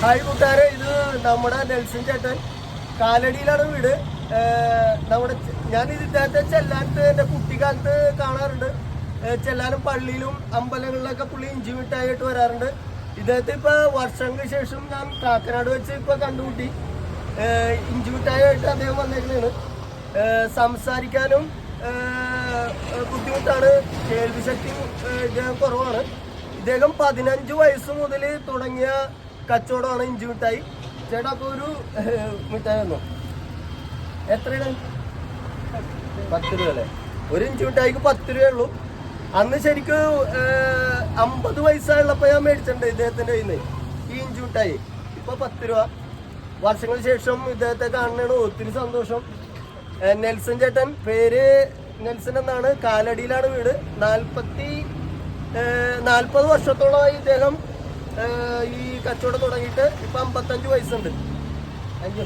Hi കൂട്ടുകാരെ, ഇത് നമ്മുടെ നെൽസൺ ചേട്ടൻ കാലടിയിലാണ് വീട്. നമ്മുടെ ഞാൻ ഇദ്ദേഹത്തെ ചെല്ലാനത്ത് എൻ്റെ കുട്ടിക്കാലത്ത് കാണാറുണ്ട്. ചെല്ലാനും പള്ളിയിലും അമ്പലങ്ങളിലൊക്കെ പുള്ളി ഇഞ്ചി മിഠായിട്ട് വരാറുണ്ട്. ഇദ്ദേഹത്തെ ഇപ്പോൾ വർഷങ്ങൾക്ക് ശേഷം ഞാൻ കാക്കനാട് വെച്ച് ഇപ്പോൾ കണ്ടുമുട്ടി. ഇഞ്ചി മിഠായിട്ട് അദ്ദേഹം വന്നേക്കുന്നതാണ്. സംസാരിക്കാനും ബുദ്ധിമുട്ടാണ്, കേൾവിശക്തി ഇദ്ദേഹം കുറവാണ്. ഇദ്ദേഹം 15 വയസ്സ് മുതൽ തുടങ്ങിയ കച്ചവടമാണ് ഇഞ്ചി മിഠായി. ചേട്ടാ, അപ്പോൾ ഒരു മിഠായി വന്നോ? എത്രയാണ്? 10 രൂപ അല്ലേ? ഒരു ഇഞ്ചി മിഠായിക്ക് 10 രൂപയുള്ളൂ. അന്ന് ശരിക്കും 50 വയസ്സായുള്ളപ്പോൾ ഞാൻ മേടിച്ചിട്ടുണ്ട് ഇദ്ദേഹത്തിൻ്റെ കയ്യിൽ നിന്ന് ഈ ഇഞ്ചി മിഠായി. ഇപ്പോൾ 10 രൂപ. വർഷങ്ങൾക്ക് ശേഷം ഇദ്ദേഹത്തെ കാണുന്നതാണ്, ഒത്തിരി സന്തോഷം. നെൽസൺ ചേട്ടൻ, പേര് നെൽസൺ എന്നാണ്. കാലടിയിലാണ് വീട്. 40 വർഷത്തോളമായി ഇദ്ദേഹം ഈ കച്ചവടം തുടങ്ങിയിട്ട്. ഇപ്പം 55 വയസ്സുണ്ട്. Thank you.